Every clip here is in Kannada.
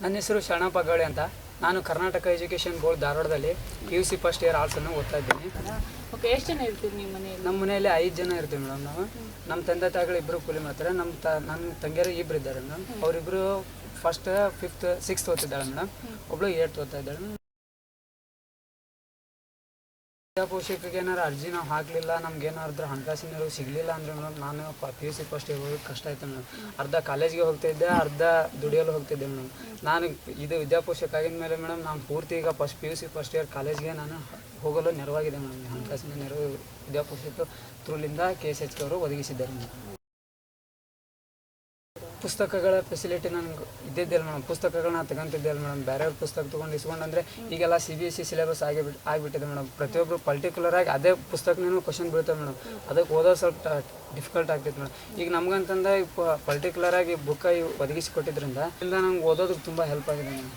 ನನ್ನ ಹೆಸರು ಶರಣಪ್ಪ ಗೌಳಿ ಅಂತ. ನಾನು ಕರ್ನಾಟಕ ಎಜುಕೇಷನ್ ಬೋರ್ಡ್ ಧಾರವಾಡದಲ್ಲಿ PUC ಫಸ್ಟ್ ಇಯರ್ ಆರ್ಟ್ಸನ್ನು ಓದ್ತಾ ಇದ್ದೀನಿ. ಓಕೆ, ಎಷ್ಟು ಜನ ಇರ್ತೀವಿ ನಿಮ್ಮ ಮನೆಯಲ್ಲಿ? ನಮ್ಮ ಮನೆಯಲ್ಲಿ 5 ಜನ ಇರ್ತೀವಿ ಮೇಡಮ್. ನಾವು ನಮ್ಮ ತಂದೆ ತಾಯಿಗಳು ಇಬ್ಬರು ಕೂಲಿ ಮಾಡ್ತಾರೆ. ನನ್ನ ತಂಗಿಯರು ಇಬ್ಬರು ಇದ್ದಾರೆ ಮೇಡಮ್. ಅವರಿಬ್ಬರು ಫಸ್ಟ್ 5th 6th ಓದ್ತಿದ್ದಾಳೆ ಮೇಡಮ್. ಒಬ್ಬಳು 8th ಓದ್ತಾ ಇದ್ದಾಳೆ. ಪೋಷಕರಿಗೆ ಏನಾರು ಅರ್ಜಿ ನಾವು ಹಾಕಲಿಲ್ಲ, ನಮ್ಗೇನಾದ್ರೂ ಹಣಕಾಸಿನ ನೆರವು ಸಿಗಲಿಲ್ಲ ಅಂದರೆ ಮೇಡಮ್, ನಾನು PUC ಫಸ್ಟ್ ಇಯರ್ ಹೋಗೋದು ಕಷ್ಟ ಆಯಿತು ಮೇಡಮ್. ಅರ್ಧ ಕಾಲೇಜ್ಗೆ ಹೋಗ್ತಾಯಿದ್ದೆ, ಅರ್ಧ ದುಡಿಯಲು ಹೋಗ್ತಿದ್ದೆ ಮೇಡಮ್. ನಾನು ಇದು ವಿದ್ಯಾಪೋಷಕ ಆಗಿದ ಮೇಲೆ ಮೇಡಮ್, ನಾನು ಪೂರ್ತಿ ಈಗ PUC ಫಸ್ಟ್ ಇಯರ್ ಕಾಲೇಜ್ಗೆ ನಾನು ಹೋಗಲು ನೆರವಾಗಿದೆ ಮೇಡಮ್. ಹಣಕಾಸಿನ ನೆರವು ವಿದ್ಯಾಪೋಷಕ ಥ್ರೂಲಿಂದ KSHK ಅವರು ಒದಗಿಸಿದ್ದಾರೆ ಮೇಡಮ್. ಪುಸ್ತಕಗಳ ಫೆಸಿಲಿಟಿ ನನಗೆ ಇದ್ದಿದ್ದಿಲ್ಲ ಮೇಡಮ್. ಪುಸ್ತಕಗಳನ್ನ ತಗೊಂತಿದ್ದಿಲ್ಲ ಮೇಡಮ್. ಬೇರೆಯವ್ರ ಪುಸ್ತಕ ತೊಗೊಂಡು ಇಸ್ಕೊಂಡಂದರೆ ಈಗೆಲ್ಲ CBSE ಸಿಲೆಬಸ್ ಆಗಿಬಿಟ್ಟಿದೆ ಮೇಡಮ್. ಪ್ರತಿಯೊಬ್ಬರು ಪರ್ಟಿಕ್ಯುಲರ್ ಆಗಿ ಅದೇ ಪುಸ್ತಕನೂ ಕ್ವಶನ್ ಬೀಳ್ತವೆ ಮೇಡಮ್. ಅದಕ್ಕೆ ಓದೋದು ಸ್ವಲ್ಪ ಡಿಫಿಕಲ್ಟ್ ಆಗ್ತೈತೆ ಮೇಡಮ್. ಈಗ ನಮ್ಗಂತಂದ್ರೆ ಪರ್ಟಿಕ್ಯುಲರ್ ಆಗಿ ಬುಕ್ ಒದಗಿಸಿ ಕೊಟ್ಟಿದ್ರಿಂದ ನಂಗೆ ಓದೋದಕ್ಕೆ ತುಂಬ ಹೆಲ್ಪ್ ಆಗಿದೆ ಮೇಡಮ್.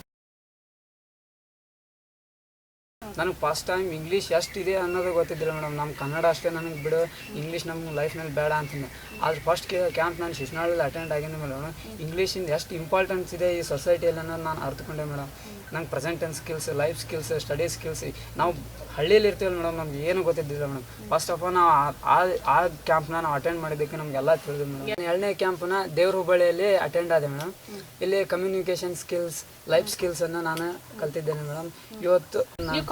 ನನಗೆ ಫಸ್ಟ್ ಟೈಮ್ ಇಂಗ್ಲೀಷ್ ಎಷ್ಟಿದೆ ಅನ್ನೋದು ಗೊತ್ತಿದ್ದಿಲ್ಲ ಮೇಡಮ್. ನಮ್ಮ ಕನ್ನಡ ಅಷ್ಟೇ ನನಗೆ ಬಿಡು, ಇಂಗ್ಲೀಷ್ ನಮ್ಮ ಲೈಫ್ನಲ್ಲಿ ಬೇಡ ಅಂತಂದೆ. ಆದ್ರೆ ಫಸ್ಟ್ ಕ್ಯಾಂಪ್ ನಾನು ಶಿಶುನಾಳಲ್ಲಿ ಅಟೆಂಡ್ ಆಗಿದ್ದೆ ಮೇಡಮ್. ಇಂಗ್ಲೀಷಿಂದ ಎಷ್ಟು ಇಂಪಾರ್ಟೆನ್ಸ್ ಇದೆ ಈ ಸೊಸೈಟಿಯಲ್ಲಿ ಅನ್ನೋದು ನಾನು ಅರ್ಥಕೊಂಡೆ ಮೇಡಮ್. ನಂಗೆ present tense skills, life skills, study skills, ನಾವು ಹಳ್ಳಿಯಲ್ಲಿ ಇರ್ತೀವಲ್ಲ ಮೇಡಮ್, ನಮ್ಗೆ ಏನು ಗೊತ್ತಿದ್ದಿಲ್ಲ ಮೇಡಮ್. ಫಸ್ಟ್ ಆಫ್ ಆಲ್ ನಾವು ಆ ಕ್ಯಾಂಪ್ನ ನಾವು ಅಟೆಂಡ್ ಮಾಡಿದ್ದಕ್ಕೆ ನಮಗೆಲ್ಲ ತಿಳಿದು ಮೇಡಮ್. 2ನೇ ಕ್ಯಾಂಪ್ನ ದೇವ್ರ ಹುಬ್ಬಳ್ಳಿಯಲ್ಲಿ ಅಟೆಂಡ್ ಆದೆ ಮೇಡಮ್. ಇಲ್ಲಿ ಕಮ್ಯುನಿಕೇಷನ್ ಸ್ಕಿಲ್ಸ್, ಲೈಫ್ ಸ್ಕಿಲ್ಸನ್ನು ನಾನು ಕಲ್ತಿದ್ದೇನೆ ಮೇಡಮ್. ಇವತ್ತು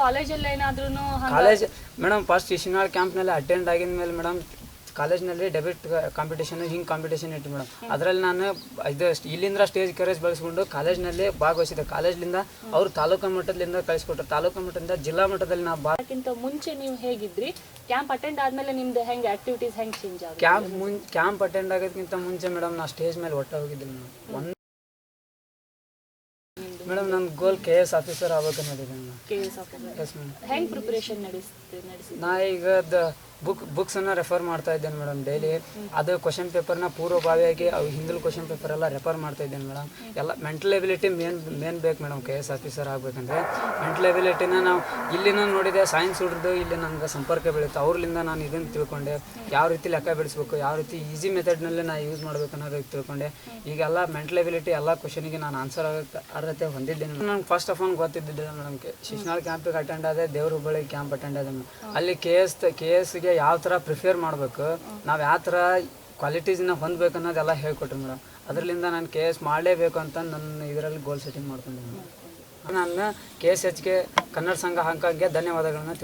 ಕಾಲೇಜಲ್ಲಿ ಏನಾದ್ರೂ college madam first Shishunal ಕ್ಯಾಂಪ್ನಲ್ಲಿ attend ಆಗಿದ ಮೇಲೆ ಮೇಡಮ್, ಕಾಲೇಜ್ನಲ್ಲಿ ಡೆಬೇಟ್ ಕಾಂಪಿಟೇಷನ್ ಹಿಂಗೆ ಕಾಂಪಿಟೇಷನ್ ಇಟ್ಟು ಮೇಡಮ್. ಅದರಲ್ಲಿ ನಾನು ಇಲ್ಲಿಂದ ಸ್ಟೇಜ್ ಕರೇಜ್ ಬೆಳೆಸ್ಕೊಂಡು ಕಾಲೇಜ್ನಲ್ಲಿ ಭಾಗವಹಿಸಿದೆ. ಕಾಲೇಜ್ಲಿಂದ ಅವರು ತಾಲೂಕು ಮಟ್ಟದಿಂದ ಕಳಿಸ್ಕೊಟ್ರು. ತಾಲೂಕು ಮಟ್ಟದಿಂದ ಜಿಲ್ಲಾ ಮಟ್ಟದಲ್ಲಿ ನಾವು ಅದಕ್ಕಿಂತ ಮುಂಚೆ ನೀವು ಹೇಗಿದ್ರಿ? ಕ್ಯಾಂಪ್ ಅಟೆಂಡ್ ಆದ್ಮೇಲೆ ನಿಮ್ದು ಹೆಂಗೆ ಆಕ್ಟಿವಿಟೀಸ್ ಹೆಂಗೆ ಚೇಂಜ್ ಆಗಿದೆ? ಕ್ಯಾಂಪ್ ಅಟೆಂಡ್ ಆಗೋದಕ್ಕಿಂತ ಮುಂಚೆ ಮೇಡಮ್ ನಾ ಸ್ಟೇಜ್ ಮೇಲೆ ಒಟ್ಟು ಹೋಗಿದ್ದೆ ಮೇಡಮ್. ಮೇಡಮ್ ನನ್ನ ಗೋಲ್ KS ಆಫೀಸರ್ ಆಗ್ಬೇಕು ಅನ್ನೋದಿದೆ madam. KS officer. Yes madam. ಹೆಂಗೆ ಪ್ರಿಪ್ರೇಷನ್ ನಡೆಸಿ? ನಾ ಈಗ ಬುಕ್ಸನ್ನು ರೆಫರ್ ಮಾಡ್ತಾ ಇದ್ದೇನೆ ಮೇಡಮ್ ಡೈಲಿ. ಅದು ಕ್ವಶನ್ ಪೇಪರ್ನ ಪೂರ್ವಭಾವಿಯಾಗಿ ಹಿಂದಿನ ಕ್ವಶನ್ ಪೇಪರ್ ಎಲ್ಲ ರೆಫರ್ ಮಾಡ್ತಾ ಇದ್ದೇನೆ ಮೇಡಮ್. ಎಲ್ಲ ಮೆಂಟಲ್ ಎಬಿಲಿಟಿ ಮೇನ್ ಬೇಕು ಮೇಡಮ್. KS ಆಫೀಸರ್ ಆಗಬೇಕಂದ್ರೆ ಮೆಂಟಲ್ ಎಬಿಲಿಟಿನ ನಾವು ಇಲ್ಲಿನ ನೋಡಿದೆ. ಸೈನ್ಸ್ ಹುಡ್ದು ಇಲ್ಲಿ ನನಗೆ ಸಂಪರ್ಕ ಬೆಳೀತು. ಅವ್ರಲಿಂದ ನಾನು ಇದನ್ನು ತಿಳ್ಕೊಂಡೆ, ಯಾವ ರೀತಿ ಲೆಕ್ಕ ಬಿಡಿಸ್ಬೇಕು, ಯಾವ ರೀತಿ ಈಸಿ ಮೆಥಡ್ನಲ್ಲಿ ನಾನು ಯೂಸ್ ಮಾಡ್ಬೇಕು ಅನ್ನೋದಕ್ಕೆ ತಿಳ್ಕೊಂಡೆ. ಈಗೆಲ್ಲ ಮೆಂಟಲ್ ಎಬಿಲಿಟಿ ಎಲ್ಲ ಕ್ವಶನಿಗೆ ನಾನು ಆನ್ಸರ್ ಆಗೋಕ್ಕೆ ಅರ್ಹತೆ ಹೊಂದಿದ್ದೇನೆ. ನಂಗೆ ಫಸ್ಟ್ ಆಫ್ ಆಲ್ ಗೊತ್ತಿದ್ದಿದ್ದೆ ಮೇಡಮ್. ಶಿಶುನಾಳ್ ಕ್ಯಾಂಪಿಗೆ ಅಟೆಂಡ್ ಆದೆ, ದೇವ್ರ ಹುಬ್ಬಳ್ಳಿ ಕ್ಯಾಂಪ್ ಅಟೆಂಡ್ ಆದೆ ಮೇಡಮ್. ಅಲ್ಲಿ KSಗೆ ಯಾವ ಥರ ಪ್ರಿಫೇರ್ ಮಾಡಬೇಕು, ನಾವು ಯಾವ ಥರ ಕ್ವಾಲಿಟೀಸ್ನ ಹೊಂದಬೇಕು ಅನ್ನೋದೆಲ್ಲ ಹೇಳ್ಕೊಟ್ರು ಮೇಡಮ್. ಅದರಿಂದ ನಾನು KS ಮಾಡಲೇಬೇಕು ಅಂತ ನನ್ನ ಇದರಲ್ಲಿ ಗೋಲ್ ಸೆಟ್ಟಿಂಗ್ ಮಾಡ್ಕೊಂಡೆ ಮೇಡಮ್. ನಾನು KSHK ಕನ್ನಡ ಸಂಘ ಹಾಂಕಾಂಗ್ಗೆ ಧನ್ಯವಾದಗಳನ್ನ